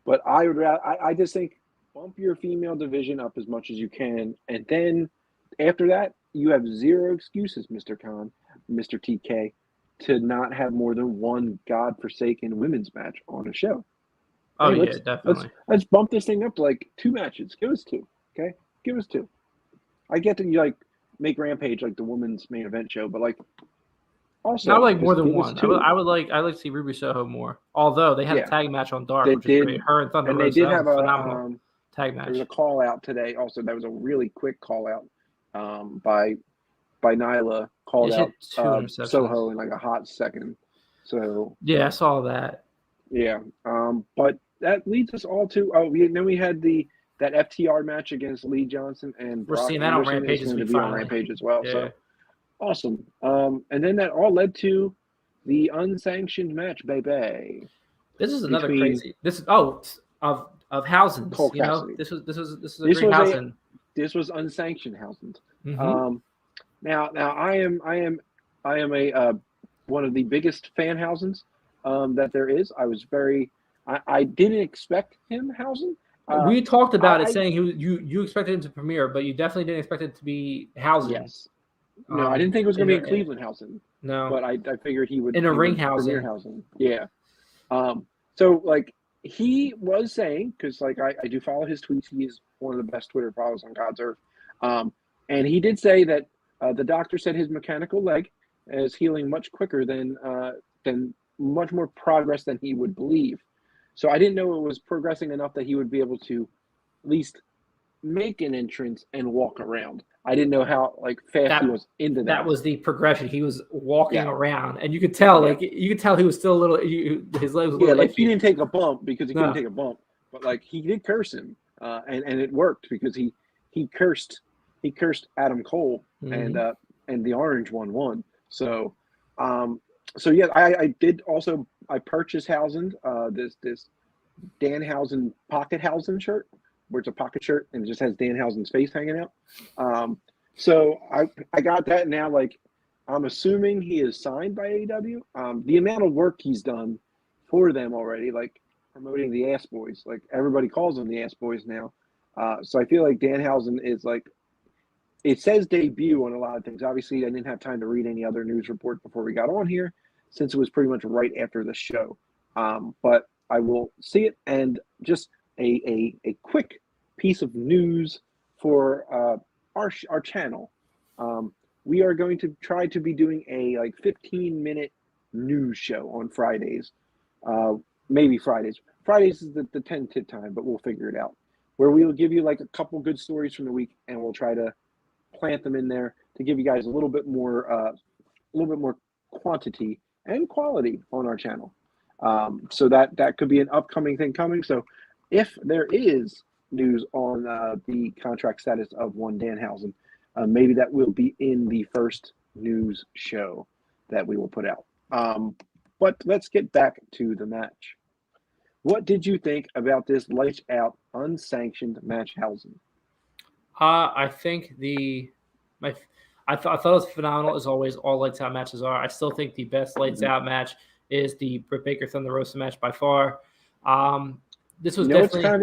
But I would rather. I just think bump your female division up as much as you can, and then after that, you have zero excuses, Mr. Khan, Mr. TK, to not have more than one godforsaken women's match on a show. Oh, hey, yeah, definitely. Let's bump this thing up to like 2 matches. Give us 2, okay? Give us 2. I get that you like make Rampage like the women's main event show, but like also not like more than one. I would like to see Ruby Soho more. Although they had a tag match on Dark, which is great. Her and Thunder Rosa. And they did have a phenomenal tag match. There was a call out today. Also, that was a really quick call out by Nyla called out Soho in like a hot second. So yeah, I saw that. Yeah, but that leads us all to we had that FTR match against Lee Johnson and we're seeing that on Rampage on Rampage as well. Yeah. So awesome. And then that all led to the unsanctioned match, baby. This is another crazy. This is of Housen's. You know, this was a great Housen. This was unsanctioned Housen's. Mm-hmm. Now I am a one of the biggest fan Housens that there is. I didn't expect him Housen. We talked about it, saying you expected him to premiere, but you definitely didn't expect it to be Housen. Yes. No, I didn't think it was going to be in Cleveland Housen. No, but I figured he would in a ring Housen. Yeah. So like he was saying, because like I do follow his tweets. He is one of the best Twitter followers on God's earth. And he did say that the doctor said his mechanical leg is healing much quicker than much more progress than he would believe. So I didn't know it was progressing enough that he would be able to at least make an entrance and walk around. I didn't know how fast he was into that. That was the progression. He was walking around, and you could tell he was still a little. His legs were he didn't take a bump because he couldn't take a bump, but he did curse him, and it worked because he cursed Adam Cole, and the Orange one won. So yeah, I did also. I purchased Housen, this Danhausen pocket Housen shirt, where it's a pocket shirt and it just has Danhausen's face hanging out. So I got that now. I'm assuming he is signed by AEW. The amount of work he's done for them already, promoting the Ass Boys, everybody calls them the Ass Boys now. So I feel like Danhausen is it says debut on a lot of things. Obviously, I didn't have time to read any other news report before we got on here, since it was pretty much right after the show. But I will see it. And just a quick piece of news for our channel. We are going to try to be doing a 15-minute news show on Fridays. Maybe Fridays. Fridays is the tentative time, but we'll figure it out. Where we will give you a couple good stories from the week, and we'll try to plant them in there to give you guys a little bit more quantity and quality on our channel. So that could be an upcoming thing coming. So if there is news on the contract status of one Danhausen, maybe that will be in the first news show that we will put out. But let's get back to the match. What did you think about this lights out unsanctioned match Housen? I think I thought it was phenomenal, as always. All lights out matches are. I still think the best lights out match is the Britt Baker Thunder Rosa match by far. This was definitely on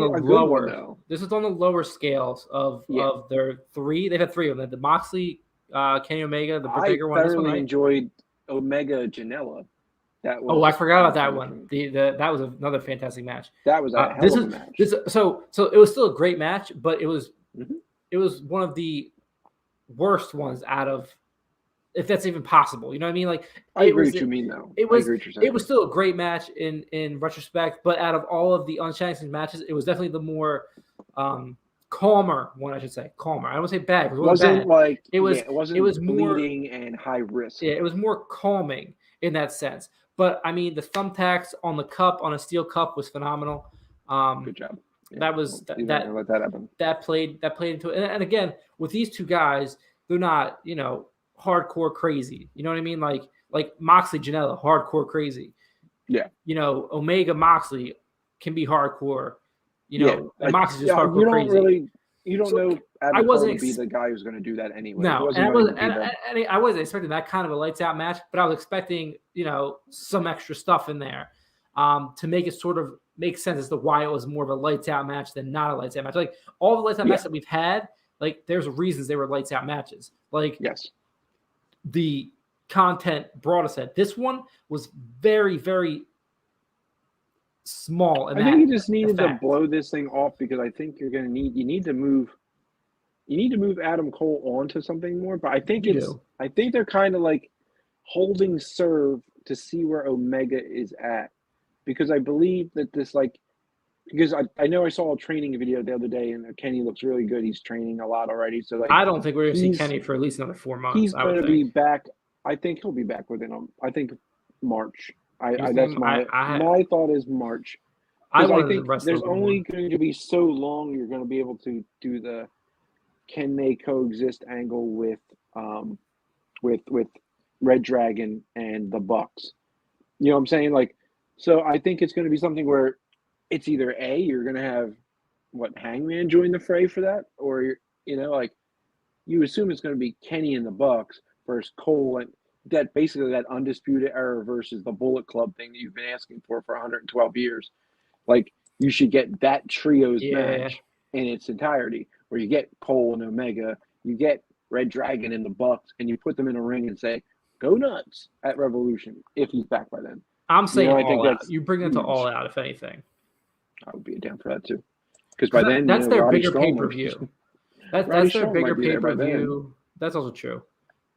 the lower. This is on the lower scales of their three. They've had three of them. The Moxley, Kenny Omega, the Britt Baker one. I thoroughly enjoyed Omega Janela. I forgot about that one. That was another fantastic match. That was a hell of a match. So it was still a great match, but it was one of the worst ones out of, if that's even possible. You know what I mean? Like, I agree what you mean, though. It was still a great match in retrospect, but out of all of the unchampionship matches, it was definitely the more calmer one, I should say. Calmer. I don't want to say bad. It wasn't more bleeding and high risk. Yeah, it was more calming in that sense. But I mean, the thumbtacks on the cup, on a steel cup, was phenomenal. Good job. Yeah, that was let that happen. That played into it. And again, with these two guys, they're not, hardcore crazy. You know what I mean? Like Moxley, Janela, hardcore crazy. Yeah. Omega, Moxley can be hardcore. And Moxley's just hardcore crazy. You don't know Adam Cole to be the guy who's going to do that anyway. No, I wasn't expecting that kind of a lights out match, but I was expecting, some extra stuff in there to make it sort of make sense as to why it was more of a lights out match than not a lights out match. Like all the lights out matches that we've had, like there's reasons they were lights out matches. Like the content brought us at. This one was very, very small. I think you just needed to blow this thing off because I think you need to move Adam Cole onto something more. But I think they're kind of like holding serve to see where Omega is at, because I believe that because I know I saw a training video the other day and Kenny looks really good. He's training a lot already. So I don't think we're going to see Kenny for at least another 4 months. He's going to be back. I think he'll be back within I think March. That's my thought is March. I think there's only going to be so long you're going to be able to do the can they coexist angle with Red Dragon and the Bucks. You know what I'm saying? Like, so I think it's going to be something where it's either you're going to have Hangman join the fray for that, or you assume it's going to be Kenny and the Bucks versus Cole, and that basically that undisputed era versus the Bullet Club thing that you've been asking for 112 years. Like, you should get that trios match in its entirety, where you get Cole and Omega, you get Red Dragon and the Bucks, and you put them in a ring and say, go nuts at Revolution if he's back by then. I'm saying all out. You bring it to all out, if anything. I would be down for that too. Because by then, that's their bigger pay-per-view. That's their bigger pay-per-view. That's also true.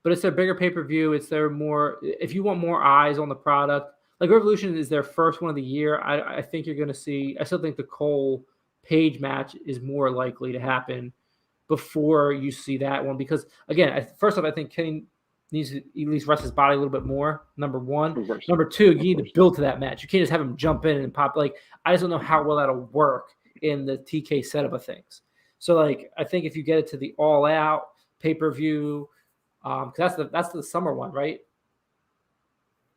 But it's their bigger pay-per-view. It's their more, if you want more eyes on the product, like Revolution is their first one of the year. I think you're going to see, I still think the Cole Page match is more likely to happen before you see that one. Because again, first off, I think Kenny needs to at least rest his body a little bit more, number one. Number two, you need to build to that match. You can't just have him jump in and pop. Like, I just don't know how well that'll work in the TK setup of things. So, like, I think if you get it to the all-out pay-per-view, because that's the summer one, right?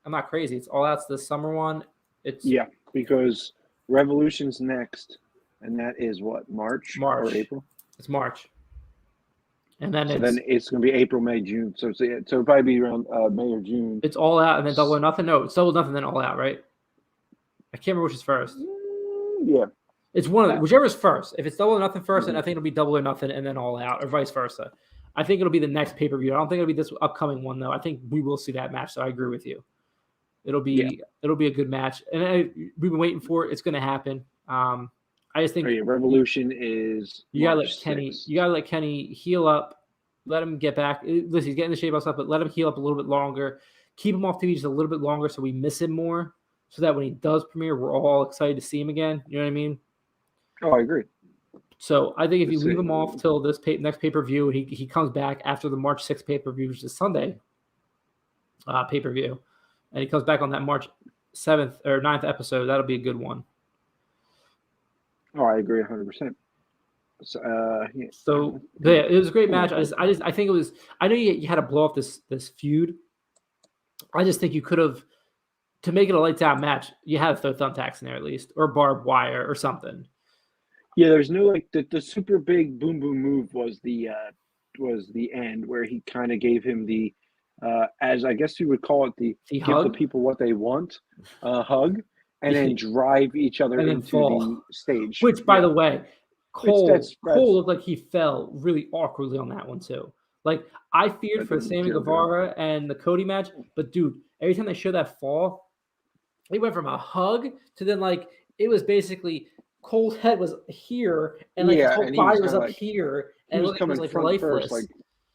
I'm not crazy. It's all out's the summer one. Yeah, because Revolution's next, and that is what, March or April? It's March. And then it's going to be April, May, June. So it'll probably be around May or June. It's all out and then double or nothing. No, it's double or nothing, then all out, right? I can't remember which is first. Yeah. It's one of whichever's first. If it's double or nothing first, then I think it'll be double or nothing and then all out, or vice versa. I think it'll be the next pay-per-view. I don't think it'll be this upcoming one, though. I think we will see that match, so I agree with you. It'll be a good match. And we've been waiting for it. It's going to happen. I just think Revolution is you gotta let Kenny heal up, let him get back. Listen, he's getting the shape of stuff, but let him heal up a little bit longer. Keep him off TV just a little bit longer so we miss him more, so that when he does premiere, we're all excited to see him again. You know what I mean? Oh, I agree. So I think if you leave him off till this next pay-per-view, he comes back after the March 6th pay-per-view, which is Sunday pay-per-view, and he comes back on that March 7th or 9th episode, that'll be a good one. Oh, I agree 100%. So, it was a great match. I think it was. I know you had to blow up this feud. I just think you could have, to make it a lights out match, you had to throw thumbtacks in there at least, or barbed wire or something. Yeah, there's no the super big boom boom move was the was the end where he kind of gave him the, as I guess you would call it, the The give the hug? people what they want, hug, and then drive each other And then into fall. the stage. Which, by the way, Which that's Cole looked like he fell really awkwardly on that one too. Like I feared that for the didn't Sammy feel good. Guevara and the Cody match, but dude, every time they show that fall, it went from a hug to then like it was basically Cole's head was here and like his Yeah, whole and he was body was kind of up like here he and it was looked like he was coming like front first, lifeless.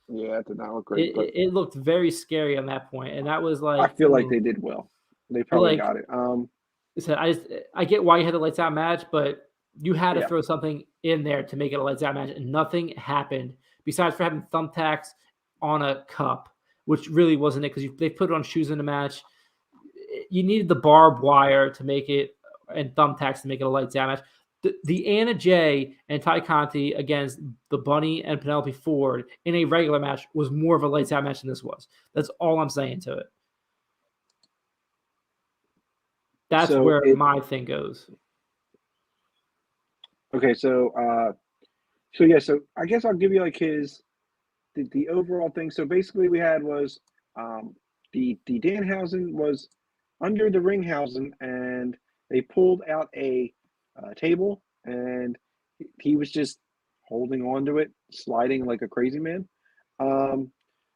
like it did not look great, but It looked very scary on that point, and that was I like, feel like they did well. They but probably like got it. I said, I get why you had the lights out match, but you had to Yeah. throw something in there to make it a lights out match, and nothing happened besides for having thumbtacks on a cup, which really wasn't it because they put on shoes in the match. You needed the barbed wire to make it and thumbtacks to make it a lights out match. The Anna Jay and Ty Conti against the Bunny and Penelope Ford in a regular match was more of a lights out match than this was. That's all I'm saying to it. That's So where my thing goes. Okay, so yeah, so I guess I'll give you like the overall thing. So basically, we had was the Danhausen was under the Ringhausen, and they pulled out a table, and he was just holding on to it, sliding like a crazy man.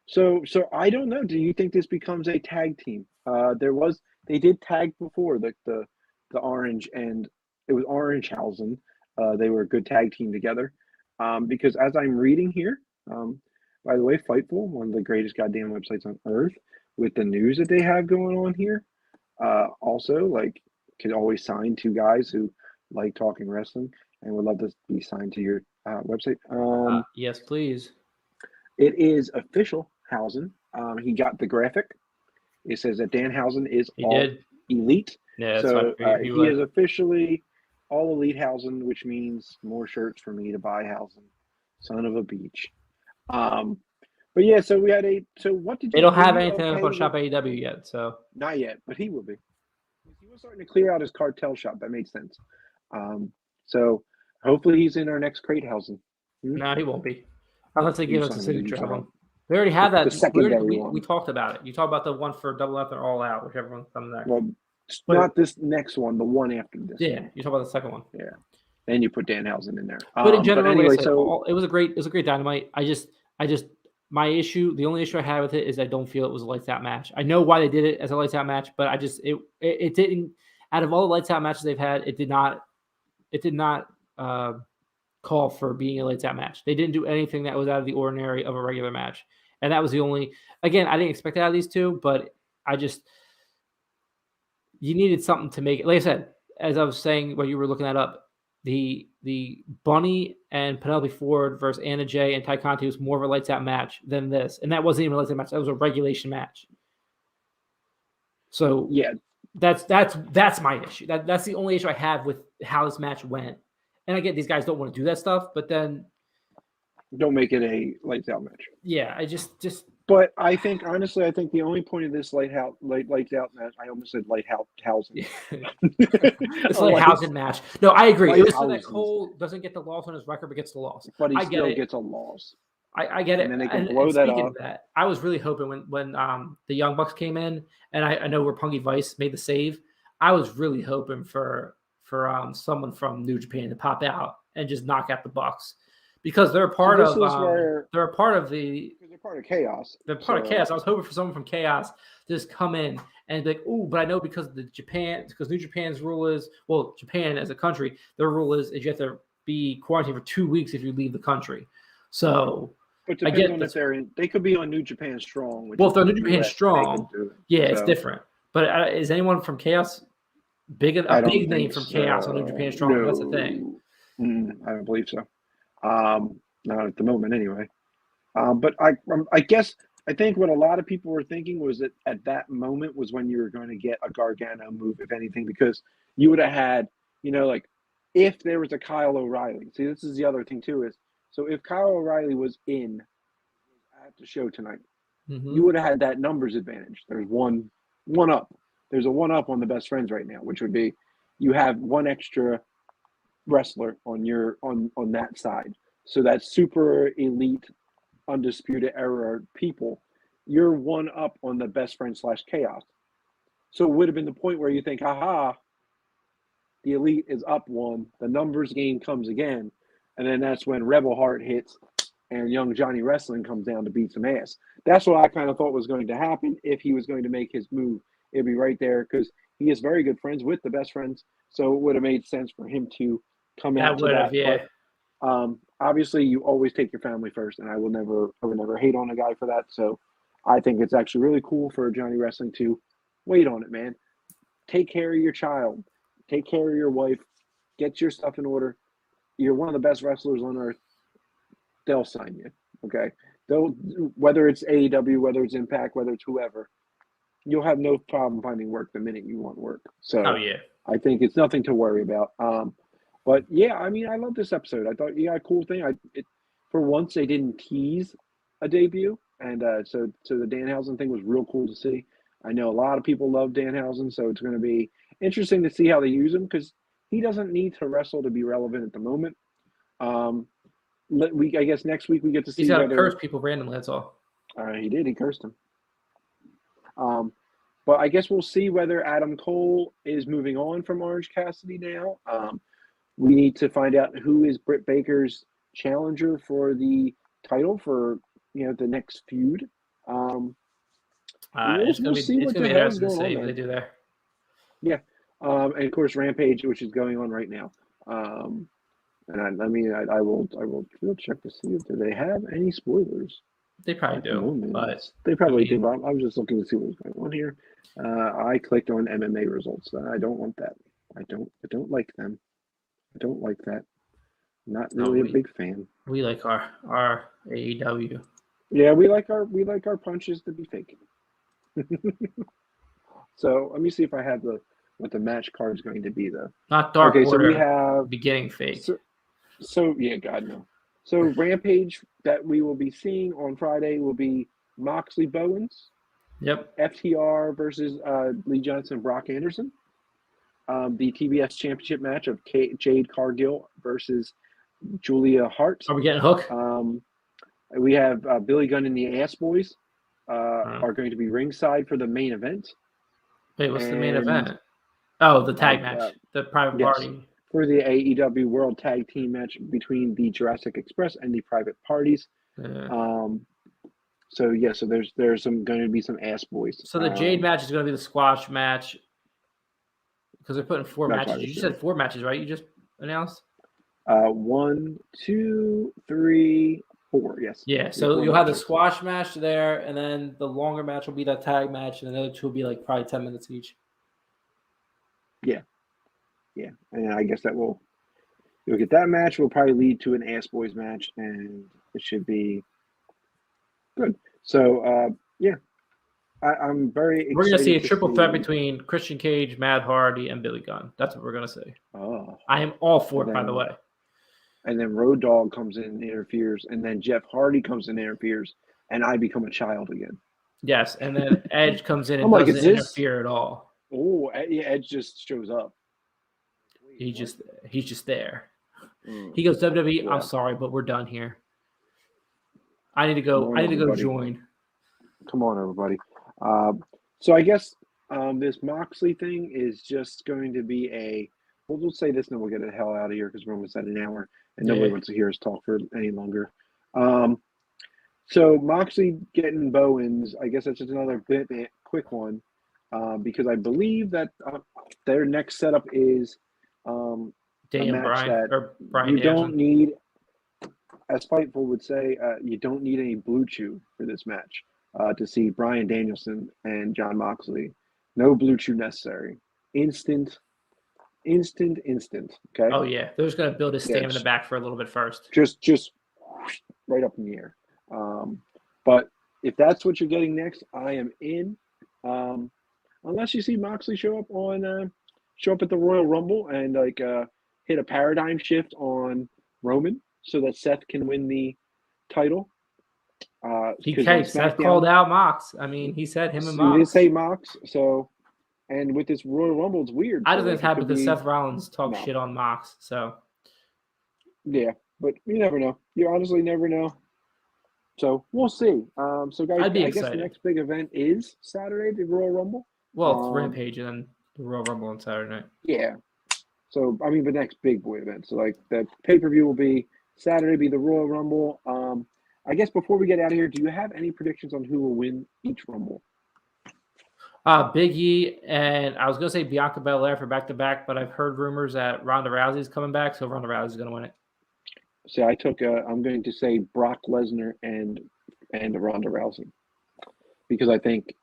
So I don't know. Do you think this becomes a tag team? They did tag before the Orange, and it was Orangehausen. They were a good tag team together. Because as I'm reading here, by the way, Fightful, one of the greatest goddamn websites on earth, with the news that they have going on here, also like can always sign two guys who like talking wrestling and would love to be signed to your website. Yes, please. It is official. Hausen. He got the graphic. It says that Danhausen is all elite. Yeah, so he is officially all elite Hausen, which means more shirts for me to buy Hausen. Son of a beach. But yeah, so we had so what did you? They don't have you anything okay on Shop AEW yet, so not yet, but he will be. He was starting to clear out his cartel shop. That made sense. So hopefully he's in our next crate Hausen. No, he won't be. Unless they give us a signature album. We already have The that. secondary one. We talked about it. You talked about the one for Double F and All Out, whichever one comes next. Well, not this next one, the one after this. Yeah, you talk about the second one. Yeah. Then you put Danhausen in there. But in general, anyway, it was a great Dynamite. I just my issue, the only issue I had with it is I don't feel it was a lights out match. I know why they did it as a lights out match, but I just it didn't. Out of all the lights out matches they've had, it did not call for being a lights out match. They didn't do anything that was out of the ordinary of a regular match, and that was the only. Again, I didn't expect that out of these two, but you needed something to make it. Like I said, as I was saying, when you were looking that up, the Bunny and Penelope Ford versus Anna Jay and Ty Conti was more of a lights out match than this, and that wasn't even a lights out match. That was a regulation match. So yeah, that's my issue. That's the only issue I have with how this match went. And I get these guys don't want to do that stuff, but then don't make it a lights out match. Yeah, I just. But I think honestly, the only point of this lights out match, I almost said Hausen. It's Hausen match. No, I agree. It was so that Cole doesn't get the loss on his record, but gets the loss. But he still gets a loss. I get it. And then they can blow that up. That, I was really hoping when the Young Bucks came in, and I know where Punky Vice made the save. I was really hoping for someone from New Japan to pop out and just knock out the Bucks. Because they're part of they're part of Chaos. They're part of Chaos. I was hoping for someone from Chaos to just come in and be like, "Ooh," but I know because New Japan's rule is, well, Japan as a country, their rule is you have to be quarantined for 2 weeks if you leave the country. So, but depends on if they're in. They could be on New Japan Strong. Well, if they're New Japan Strong, it's different. But is anyone from Chaos a big name from Chaos on New Japan Strong? No. That's the thing. I don't believe so. Not at the moment, anyway. But I guess I think what a lot of people were thinking was that at that moment was when you were going to get a Gargano move, if anything, because you would have had, like if there was a Kyle O'Reilly. See, this is the other thing too is so if Kyle O'Reilly was at the show tonight, you would have had that numbers advantage. There's one up. There's a one up on the best friends right now, which would be you have one extra wrestler on that side. So that super elite Undisputed Era people, you're one up on the best friend / chaos. So it would have been the point where you think, aha, the Elite is up one, the numbers game comes again, and then that's when Rebel Heart hits and young Johnny Wrestling comes down to beat some ass. That's what I kind of thought was going to happen if he was going to make his move. It'd be right there because he is very good friends with the best friends, so it would have made sense for him to come out to that. Yeah. But obviously, you always take your family first, and I would never hate on a guy for that. So I think it's actually really cool for Johnny Wrestling to wait on it, man. Take care of your child. Take care of your wife. Get your stuff in order. You're one of the best wrestlers on earth. They'll sign you, okay? Whether it's AEW, whether it's Impact, whether it's whoever, you'll have no problem finding work the minute you want work. So I think it's nothing to worry about. But yeah, I mean, I love this episode. I thought, yeah, cool thing. For once, they didn't tease a debut, and so the Danhausen thing was real cool to see. I know a lot of people love Danhausen, so it's going to be interesting to see how they use him because he doesn't need to wrestle to be relevant at the moment. I guess next week we get to see. He's got to curse people randomly. That's all. He did. He cursed him. But I guess we'll see whether Adam Cole is moving on from Orange Cassidy now. We need to find out who is Britt Baker's challenger for the title for the next feud. It's going to be interesting to see what they do there. Yeah, and of course Rampage, which is going on right now. And I will check to see if they have any spoilers. They probably do, but they probably do. But I'm just looking to see what's going on here. I clicked on MMA results. I don't want that. I don't like them. I don't like that. Not really a big fan. We like our AEW. Yeah, we like our punches to be fake. So let me see if I have what the match card is going to be though. Not Dark Order. So we have beginning fake. So yeah, God no. So Rampage that we will be seeing on Friday will be Moxley Bowens. Yep. FTR versus Lee Johnson, Brock Anderson. The TBS Championship match of Jade Cargill versus Julia Hart. Are we getting Hook? We have Billy Gunn and the Ass Boys are going to be ringside for the main event. Wait, what's the main event? Oh, the tag match, the private party. For the AEW World Tag Team match between the Jurassic Express and the private parties. So there's going to be some Ass Boys. So the Jade match is going to be the squash match because they're putting 4 matches. You said 4 matches, right? You just announced. 1, 2, 3, 4. Yes. Yeah. So you'll have the squash match there, and then the longer match will be that tag match, and the other 2 will be like probably 10 minutes each. Yeah. Yeah, and I guess you'll get that match. Will probably lead to an Ass Boys match, and it should be good. So, yeah, I'm very excited. We're going to see a triple threat between Christian Cage, Matt Hardy, and Billy Gunn. That's what we're going to see. Oh, I am all for it, by the way. And then Road Dogg comes in and interferes, and then Jeff Hardy comes in and interferes, and I become a child again. Yes, and then Edge comes in and doesn't interfere at all. Oh, yeah, Edge just shows up. He's just there. He goes, WWE, I'm sorry, but we're done here. I need to go. I need to go join. Come on, everybody. So I guess this Moxley thing is just going to be we'll say this and then we'll get the hell out of here because we're almost at an hour and nobody wants to hear us talk for any longer. So Moxley getting Bowens, I guess that's just another quick one because I believe that their next setup is Brian you don't need, as Fightful would say, you don't need any blue chew for this match to see Bryan Danielson and Jon Moxley. No blue chew necessary. Instant. Okay. Oh yeah, they're just gonna build his stamina in the back for a little bit first. Just right up in the air. But if that's what you're getting next, I am in. Unless you see Moxley show up at the Royal Rumble and hit a paradigm shift on Roman so that Seth can win the title. Seth called out Mox. I mean, he said him and Mox. He did say Mox. So, and with this Royal Rumble, it's weird. I don't think it's happened because Seth Rollins talked shit on Mox. So, yeah, but you never know. You honestly never know. So we'll see. So guys, I'd be I guess the excited. next big event is Saturday, the Royal Rumble. Well, it's Rampage and then the Royal Rumble on Saturday night. Yeah. So I mean, the next big boy event. So like the pay-per-view will be Saturday, be the Royal Rumble. I guess before we get out of here, do you have any predictions on who will win each Rumble? Big E, and I was going to say Bianca Belair for back-to-back, but I've heard rumors that Ronda Rousey's coming back, so Ronda Rousey's going to win it. So I'm going to say Brock Lesnar and Ronda Rousey, because I think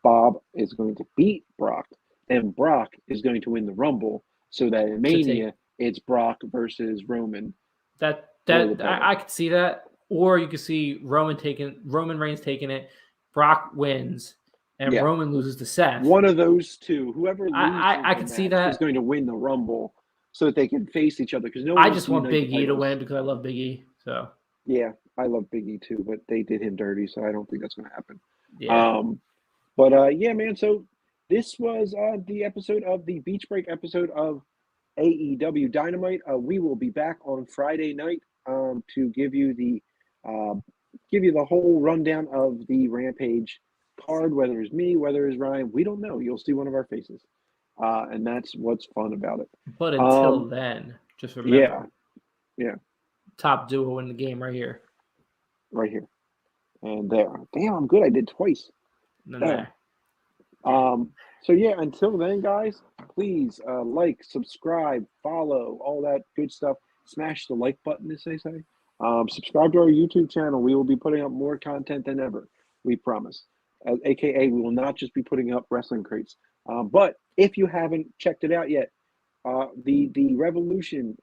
Bob is going to beat Brock, and Brock is going to win the Rumble, so that in Mania it's Brock versus Roman. I could see that, or you could see Roman Reigns taking it, Brock wins, and Roman loses to Seth. One of those two, whoever loses, I could see that is going to win the Rumble, so that they can face each other. Because I just want Big E to win because I love Big E. So yeah, I love Big E too, but they did him dirty, so I don't think that's going to happen. Yeah. Yeah, man. So this was the episode of the Beach Break episode of AEW Dynamite. We will be back on Friday night to give you the whole rundown of the Rampage card. Whether it's me, whether it's Ryan, we don't know. You'll see one of our faces, and that's what's fun about it. But until then, just remember, yeah, top duo in the game right here, and there. Damn, I'm good. I did twice. There. So yeah, until then, guys, please like, subscribe, follow, all that good stuff. Smash the like button, as they say. Subscribe to our YouTube channel. We will be putting up more content than ever. We promise. AKA, we will not just be putting up wrestling crates. But if you haven't checked it out yet, the Revolution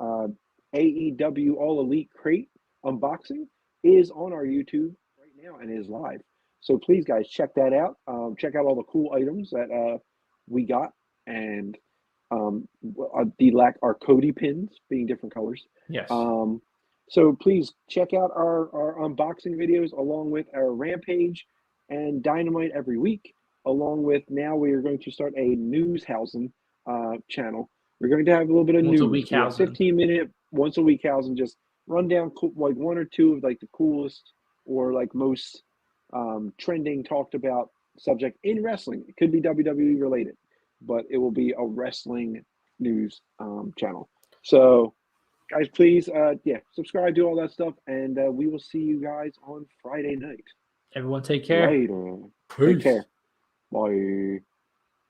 AEW All Elite crate unboxing is on our YouTube right now and is live. So please, guys, check that out. Check out all the cool items that we got, and our Cody pins being different colors. Yes. So please check out our unboxing videos along with our Rampage and Dynamite every week. Along with, now we are going to start a Newshausen channel. We're going to have a little bit of once news. A week 15-minute, once a week Hausen, just run down like one or two of like the coolest or like most trending, talked about subject in wrestling. It could be WWE related, but it will be a wrestling news channel. So guys, please subscribe, do all that stuff, and we will see you guys on Friday night. Everyone take care. Later. Take care. Bye.